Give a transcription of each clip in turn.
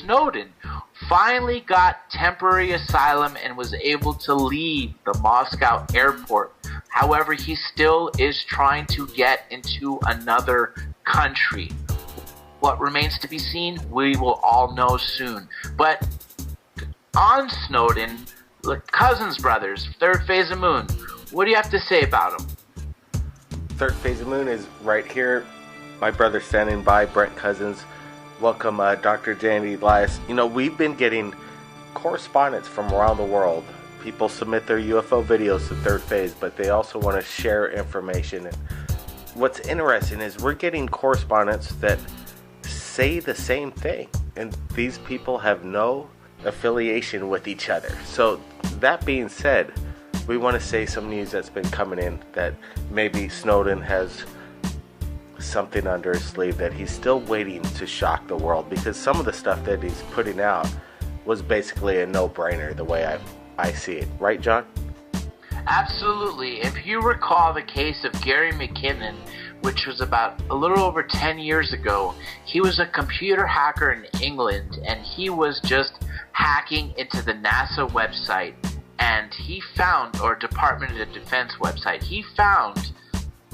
Snowden finally got temporary asylum and was able to leave the Moscow airport. However, he still is trying to get into another country. What remains to be seen, we will all know soon. But on Snowden, Cousins brothers, Third Phase of Moon, what do you have to say about him? Third Phase of Moon is right here. My brother standing by, Brent Cousins. Welcome, Dr. Jandy Elias. You know, we've been getting correspondence from around the world. People submit their UFO videos to Third Phase, but they also want to share information. And what's interesting is we're getting correspondence that say the same thing, and these people have no affiliation with each other. So that being said, we want to say some news that's been coming in that maybe Snowden has something under his sleeve that he's still waiting to shock the world, because some of the stuff that he's putting out was basically a no-brainer the way I see it. Right, John? Absolutely. If you recall the case of Gary McKinnon, which was about a little over 10 years ago, he was a computer hacker in England, and he was just hacking into the NASA website, and he found, or Department of Defense website, he found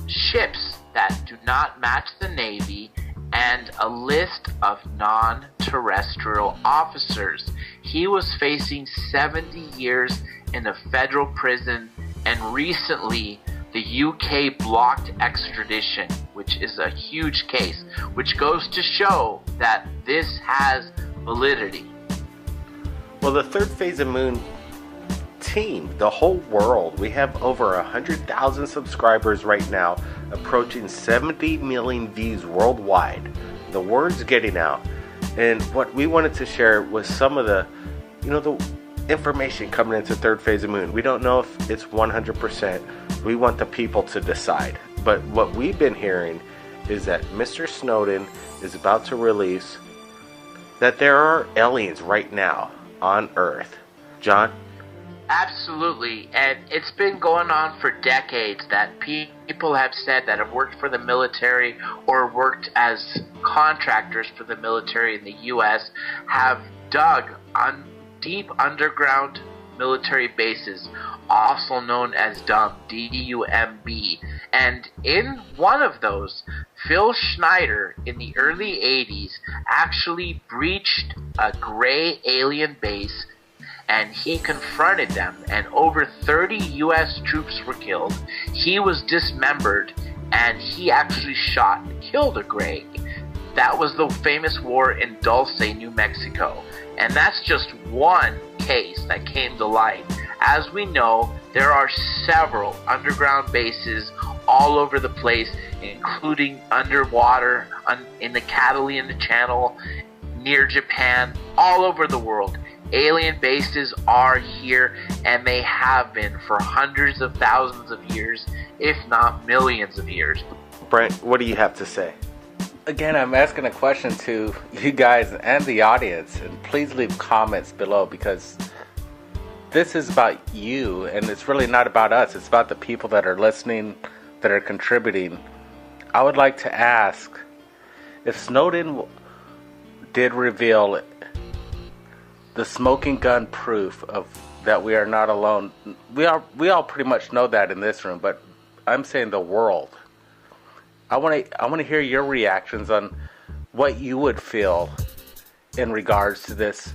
ships that do not match the Navy and a list of non-terrestrial officers. He was facing 70 years in a federal prison, and recently the UK blocked extradition, which is a huge case, which goes to show that this has validity. Well, the Third Phase of Moon team, the whole world, we have over 100,000 subscribers right now, approaching 70 million views worldwide. The word's getting out, and what we wanted to share was some of the information coming into Third Phase of Moon. We don't know if it's 100%. We want the people to decide. But what we've been hearing is that Mr. Snowden is about to release that there are aliens right now on Earth. John? Absolutely, and it's been going on for decades that people have said that have worked for the military or worked as contractors for the military in the U.S. have dug on deep underground military bases, also known as DUMB, D-U-M-B. And in one of those, Phil Schneider in the early 80s actually breached a gray alien base, and he confronted them, and over 30 U.S. troops were killed. He was dismembered, and he actually shot and killed a gray. That was the famous war in Dulce, New Mexico. And that's just one case that came to light. As we know, there are several underground bases all over the place, including underwater, in the Catalina Channel, near Japan, all over the world. Alien bases are here, and they have been for hundreds of thousands of years, if not millions of years. Brent, what do you have to say? Again, I'm asking a question to you guys and the audience, and please leave comments below, because this is about you, and it's really not about us. It's about the people that are listening, that are contributing. I would like to ask, if Snowden did reveal the smoking gun proof of that we are not alone, we all pretty much know that in this room, but I'm saying the world. I want to hear your reactions on what you would feel in regards to this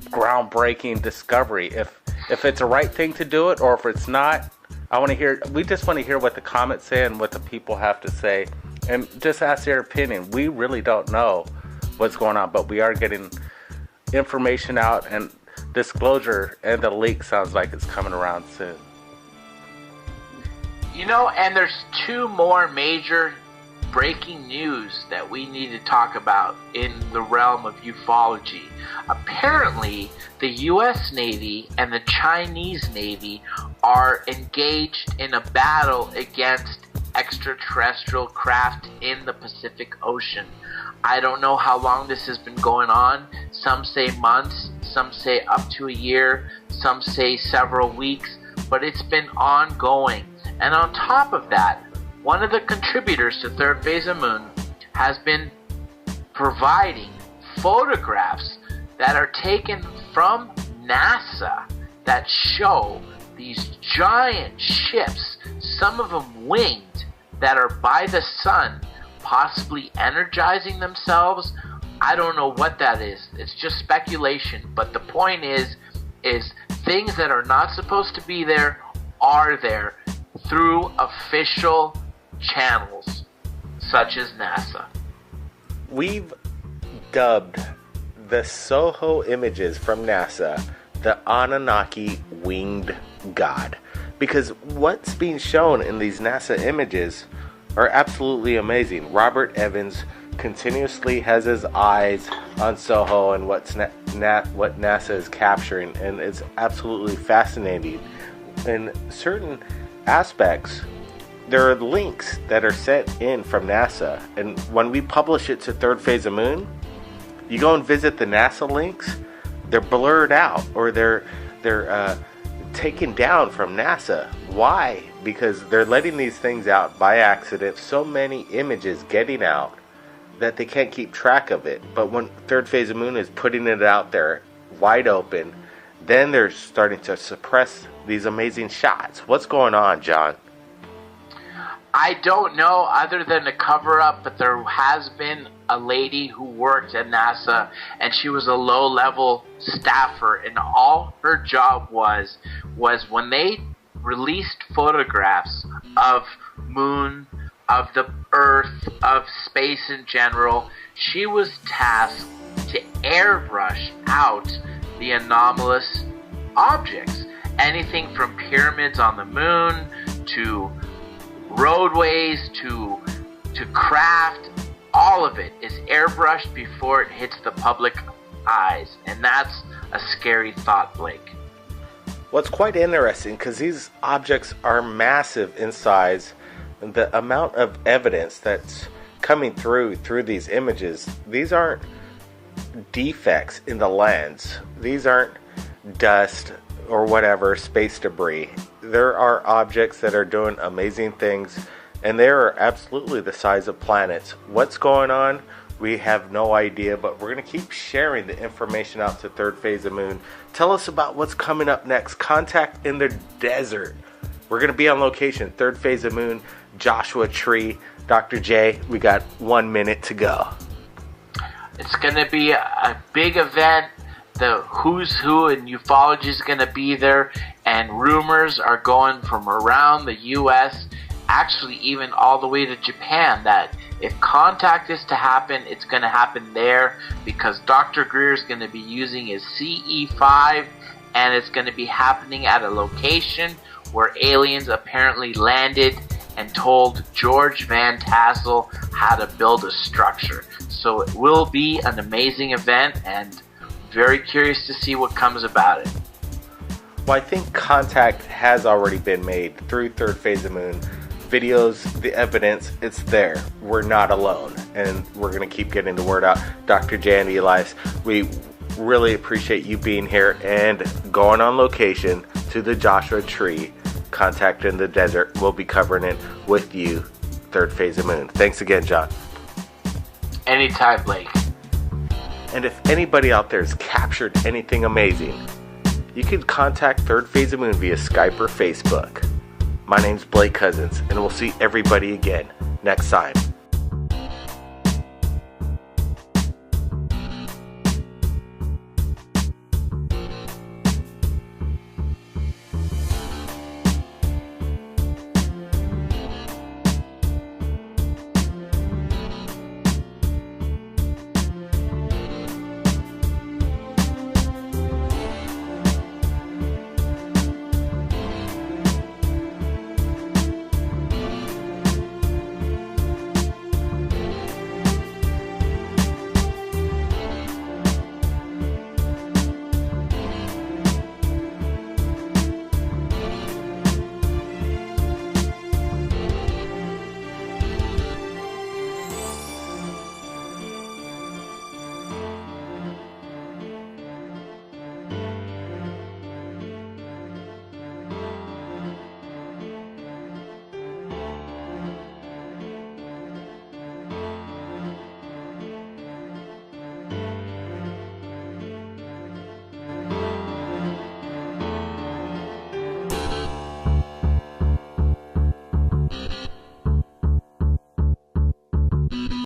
groundbreaking discovery. If it's a right thing to do it, or if it's not. We just want to hear what the comments say and what the people have to say, and just ask their opinion. We really don't know what's going on, but we are getting information out, and disclosure and the leak sounds like it's coming around soon. And there's two more major breaking news that we need to talk about in the realm of ufology. Apparently, the U.S. Navy and the Chinese Navy are engaged in a battle against extraterrestrial craft in the Pacific Ocean. I don't know how long this has been going on. Some say months, some say up to a year, some say several weeks, but it's been ongoing. And on top of that, one of the contributors to Third Phase of Moon has been providing photographs that are taken from NASA that show these giant ships, some of them winged, that are by the sun, possibly energizing themselves. I don't know what that is. It's just speculation. But the point is things that are not supposed to be there are there through official channels, such as NASA. We've dubbed the Soho images from NASA the Anunnaki winged god, because what's being shown in these NASA images are absolutely amazing. Robert Evans continuously has his eyes on Soho and what NASA is capturing, and it's absolutely fascinating. In certain aspects, there are links that are sent in from NASA, and when we publish it to Third Phase of Moon, you go and visit the NASA links, they're blurred out, or they're taken down from NASA. Why? Because they're letting these things out by accident. So many images getting out that they can't keep track of it. But when Third Phase of Moon is putting it out there wide open, then they're starting to suppress these amazing shots. What's going on, John? I don't know, other than a cover-up, but there has been a lady who worked at NASA, and she was a low-level staffer, and all her job was when they released photographs of moon, of the Earth, of space in general, she was tasked to airbrush out the anomalous objects. Anything from pyramids on the moon to roadways to craft, all of it is airbrushed before it hits the public eyes, and that's a scary thought, Blake. What's quite interesting, because these objects are massive in size, and the amount of evidence that's coming through these images, these aren't defects in the lens, these aren't dust or whatever, space debris. There are objects that are doing amazing things, and they are absolutely the size of planets. What's going on? We have no idea, but we're going to keep sharing the information out to Third Phase of Moon. Tell us about what's coming up next. Contact in the Desert. We're going to be on location, Third Phase of Moon, Joshua Tree. Dr. J, we got 1 minute to go. It's going to be a big event. The who's who in ufology is going to be there, and rumors are going from around the U.S., actually even all the way to Japan, that if contact is to happen, it's going to happen there, because Dr. Greer is going to be using his CE5, and it's going to be happening at a location where aliens apparently landed and told George Van Tassel how to build a structure. So it will be an amazing event, and very curious to see what comes about it. Well, I think contact has already been made through Third Phase of Moon. Videos, the evidence, it's there. We're not alone, and we're going to keep getting the word out. Dr. J and Elias, we really appreciate you being here and going on location to the Joshua Tree. Contact in the Desert. We'll be covering it with you, Third Phase of Moon. Thanks again, John. Anytime, Blake. And if anybody out there has captured anything amazing, you can contact Third Phase of Moon via Skype or Facebook. My name's Blake Cousins, and we'll see everybody again next time